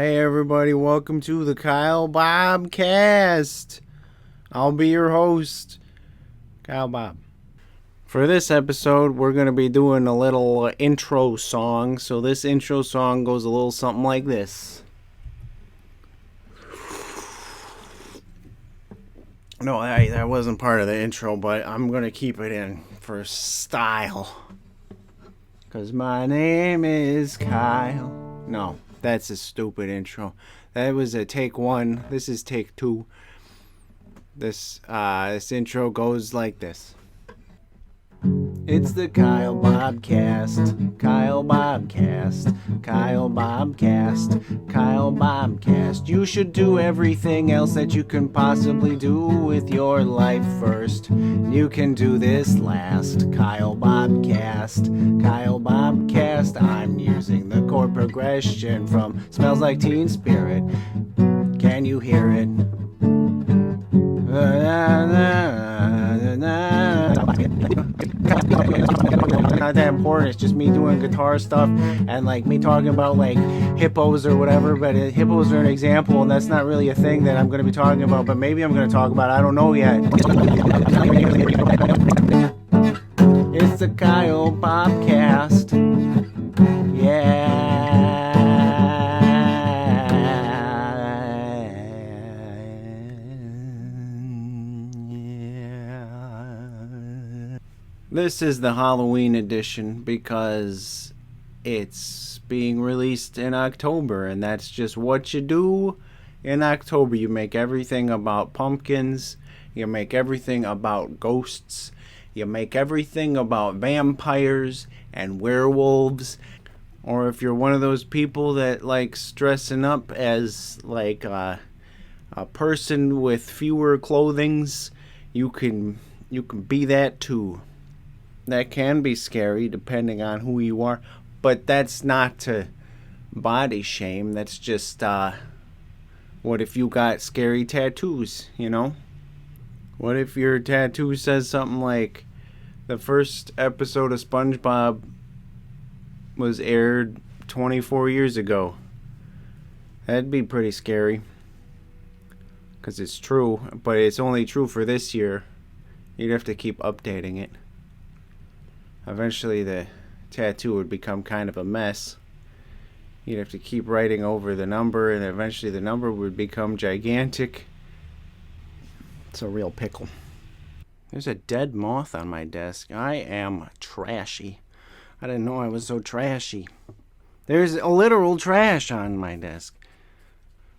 Hey everybody, welcome to the KyleBobCast. I'll be your host, Kyle Bob. For this episode, we're going to be doing a little intro song. So this intro song goes a little something like this. No, that wasn't part of the intro, but I'm going to keep it in for style. Because my name is Kyle. No, that's a stupid intro. That was a take one. This is take two. This intro goes like this. It's the KyleBobCast, KyleBobCast, KyleBobCast, KyleBobCast. You should do everything else that you can possibly do with your life first. You can do this last. KyleBobCast, KyleBobCast. I'm using the chord progression from Smells Like Teen Spirit. Can you hear it? Not that important. It's just me doing guitar stuff and like me talking about like hippos or whatever, but hippos are an example and that's not really a thing that I'm going to be talking about, but maybe I'm going to talk about. I don't know yet. It's the KyleBobCast. Yeah. This is the Halloween edition because it's being released in October, and that's just what you do in October. You make everything about pumpkins, you make everything about ghosts, you make everything about vampires and werewolves. Or if you're one of those people that likes dressing up as like a person with fewer clothings, you can be that too. That can be scary depending on who you are, but that's not to body shame. That's just what if you got scary tattoos, you know? What if your tattoo says something like the first episode of SpongeBob was aired 24 years ago? That'd be pretty scary. Because it's true, but it's only true for this year. You'd have to keep updating it. Eventually the tattoo would become kind of a mess. You'd have to keep writing over the number, and eventually the number would become gigantic. It's a real pickle. There's a dead moth on my desk. I am trashy. I didn't know I was so trashy. There's a literal trash on my desk.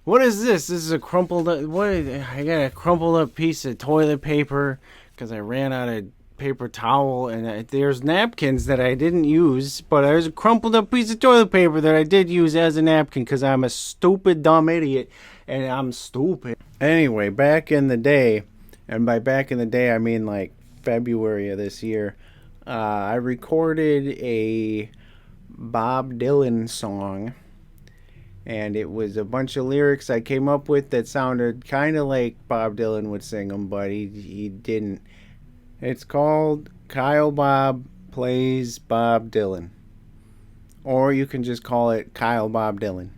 What is this? This is a crumpled up... I got a crumpled up piece of toilet paper because I ran out of paper towel, and there's napkins that I didn't use, but there's a crumpled up piece of toilet paper that I did use as a napkin because I'm a stupid dumb idiot, and I'm stupid. Anyway, back in the day, and by back in the day I mean like February of this year, I recorded a Bob Dylan song, and it was a bunch of lyrics I came up with that sounded kind of like Bob Dylan would sing them, but he didn't. It's called Kyle Bob Plays Bob Dylan. Or you can just call it Kyle Bob Dylan.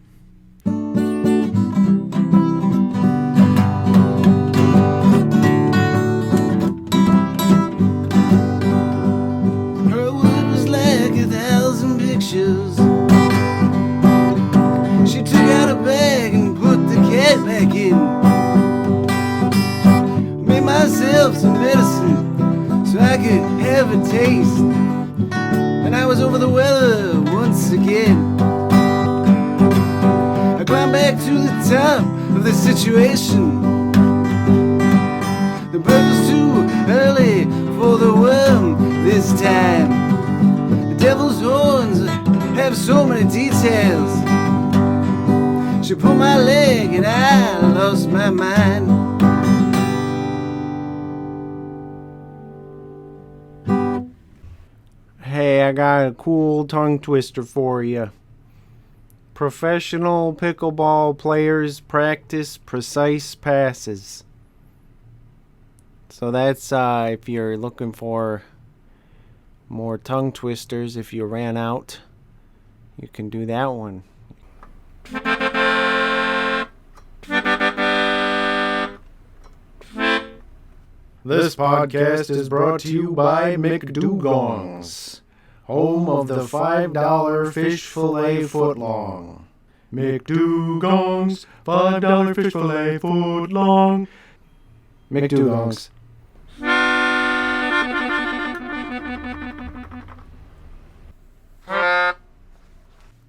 Her wood was like 1,000 pictures. She took out a bag and put the cat back in. Made myself some medicine so I could have a taste, and I was over the weather once again. I climbed back to the top of the situation. The bird was too early for the worm this time. The devil's horns have so many details. She pulled my leg and I lost my mind. Hey, I got a cool tongue twister for you. Professional pickleball players practice precise passes. So that's if you're looking for more tongue twisters, if you ran out, you can do that one. This podcast is brought to you by McDewdongs, home of the $5 fish fillet footlong. McDewdongs, $5 fish fillet footlong. McDewdongs.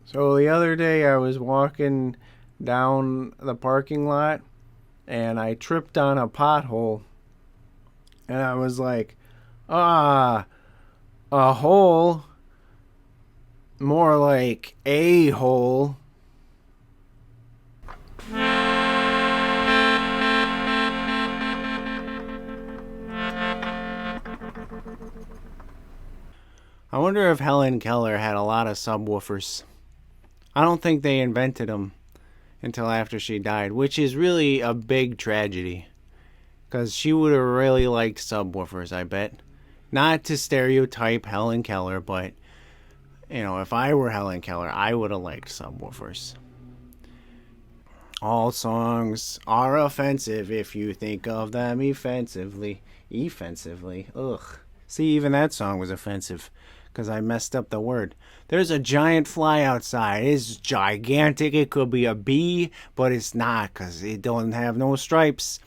So the other day I was walking down the parking lot and I tripped on a pothole. And I was like, a hole? More like a hole. I wonder if Helen Keller had a lot of subwoofers. I don't think they invented them until after she died, which is really a big tragedy. Because she would have really liked subwoofers, I bet. Not to stereotype Helen Keller, but, if I were Helen Keller, I would have liked subwoofers. All songs are offensive if you think of them offensively. Ugh. See, even that song was offensive because I messed up the word. There's a giant fly outside. It's gigantic. It could be a bee, but it's not because it don't have no stripes.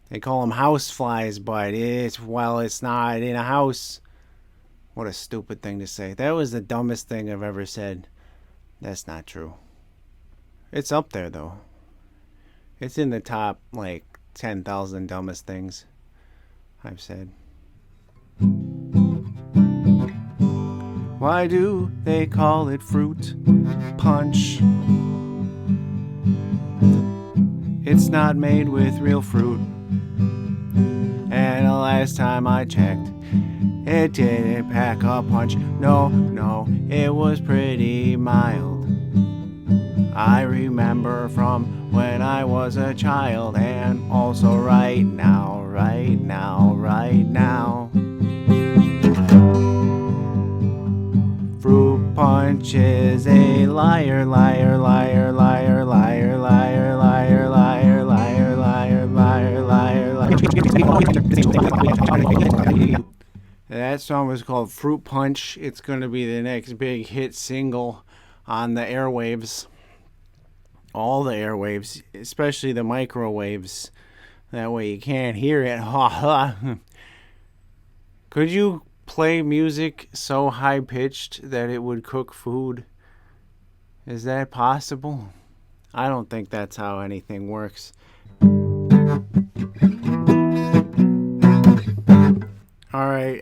They call them house flies, but it's not in a house. What a stupid thing to say. That was the dumbest thing I've ever said. That's not true. It's up there, though. It's in the top, 10,000 dumbest things I've said. Why do they call it fruit punch? It's not made with real fruit. And the last time I checked, it didn't pack a punch. No, it was pretty mild. I remember from when I was a child, and also right now. Fruit punch is a liar. That song was called Fruit Punch. It's going to be the next big hit single on the airwaves. All the airwaves, especially the microwaves. That way you can't hear it. Could you play music so high-pitched that it would cook food? Is that possible? I don't think that's how anything works. Alright,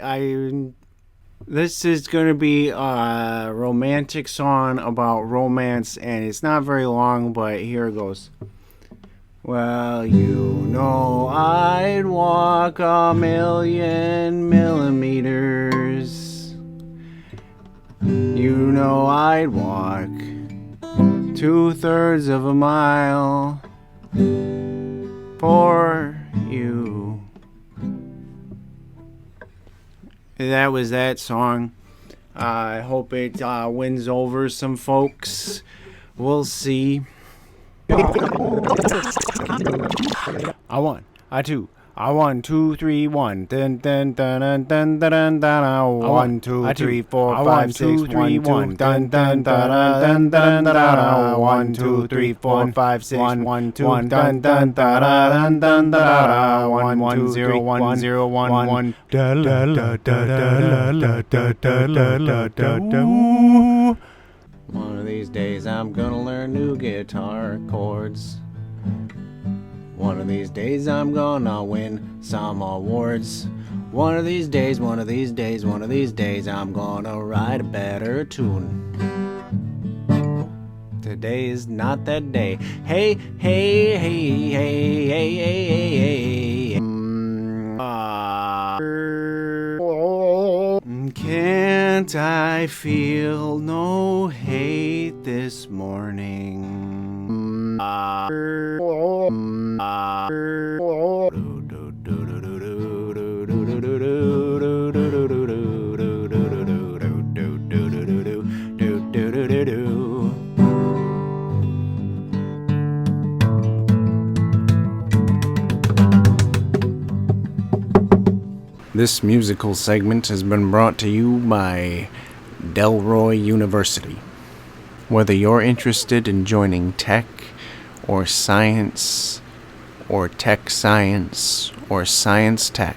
this is going to be a romantic song about romance, and it's not very long, but here it goes. Well, I'd walk 1,000,000 millimeters. I'd walk 2/3 of a mile for you. That was that song. I hope it wins over some folks. We'll see. I won. I two. I 1, 2, 3, 1. Dun dun dun dun dun dun dun. 1, 2, 3, 4, 5, 6, 1, 1. Dun dun dun dun dun dun. 1, 2, 3, 4, 5, 6, 1, 2. Dun dun dun dun dun dun. 1, 1, 0, 1, 0, 1, 1. Da la la da da la la da da la la da da. One of these days I'm gonna learn new guitar chords. One of these days I'm gonna win some awards. One of these days I'm gonna write a better tune. Today is not that day. Hey. Can't I feel no hate this morning? This musical segment has been brought to you by Delroy University. Whether you're interested in joining tech or science or tech science or science tech,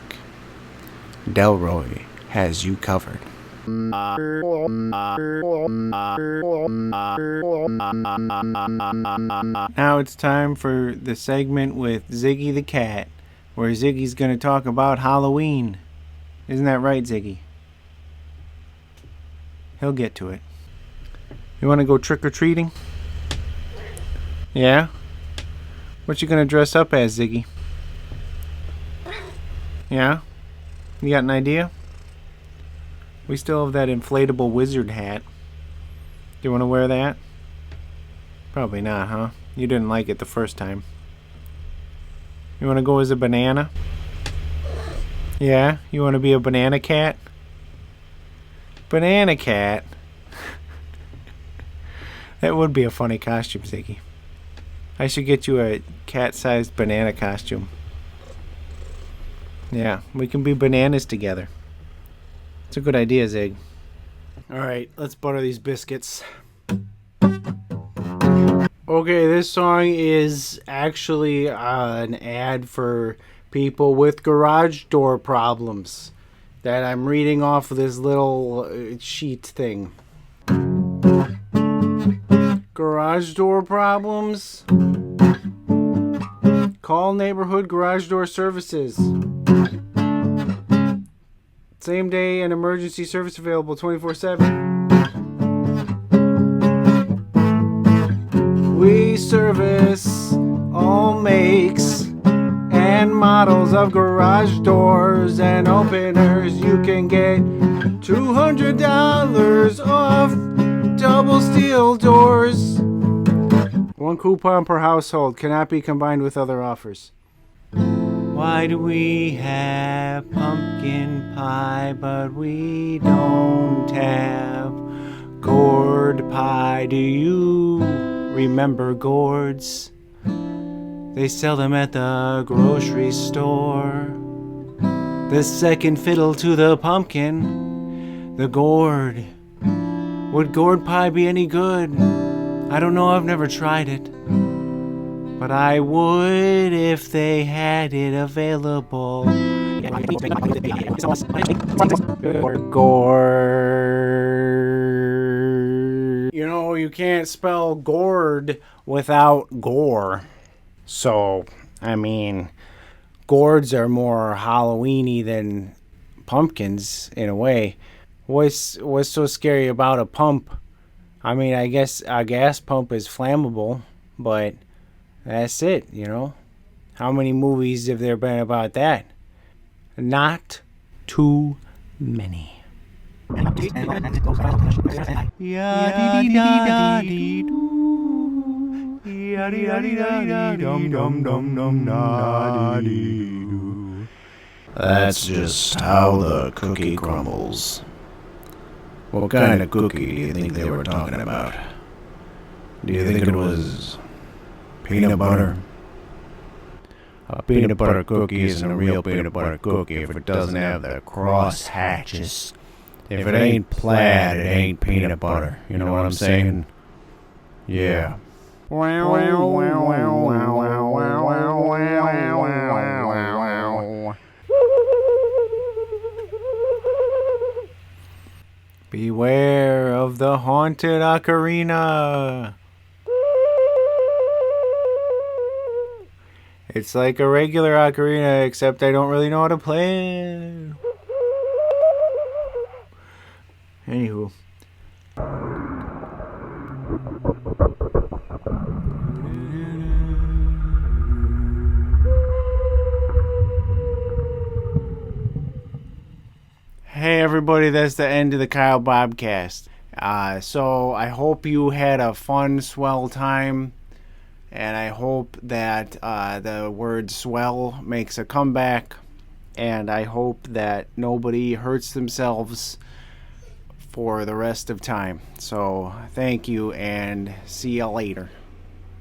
Delroy has you covered. Now it's time for the segment with Ziggy the Cat, where Ziggy's going to talk about Halloween. Isn't that right, Ziggy? He'll get to it. You want to go trick-or-treating? Yeah? What you going to dress up as, Ziggy? Yeah? You got an idea? We still have that inflatable wizard hat. Do you want to wear that? Probably not, huh? You didn't like it the first time. You want to go as a banana? Yeah? You want to be a banana cat? Banana cat? That would be a funny costume, Ziggy. I should get you a cat-sized banana costume. Yeah, we can be bananas together. It's a good idea, Zig. Alright, let's butter these biscuits. Okay, this song is actually an ad for people with garage door problems that I'm reading off of this little sheet thing. Garage door problems? Call Neighborhood Garage Door Services. Same day and emergency service available 24/7. We service all makes and models of garage doors and openers. You can get $200 off double steel doors. One coupon per household, cannot be combined with other offers. Why do we have pumpkin pie, but we don't have gourd pie? Do you remember gourds? They sell them at the grocery store. The second fiddle to the pumpkin, the gourd. Would gourd pie be any good? I don't know, I've never tried it. But I would if they had it available. Gourd. You know, you can't spell gourd without gore. So, I mean, gourds are more Halloween-y than pumpkins in a way. What's so scary about a pump? I mean, I guess a gas pump is flammable, but that's it, you know. How many movies have there been about that? Not too many. That's just how the cookie crumbles. What kind of cookie do you think they were talking about? Do you think it was peanut butter? A peanut butter cookie isn't a real peanut butter cookie if it doesn't have the cross hatches. If it ain't plaid, it ain't peanut butter. You know what I'm saying? Yeah. Beware of the haunted ocarina. It's like a regular ocarina, except I don't really know how to play it. Anywho. Hey everybody, that's the end of the KyleBobCast. So I hope you had a fun, swell time. And I hope that the word swell makes a comeback. And I hope that nobody hurts themselves for the rest of time. So thank you and see you later.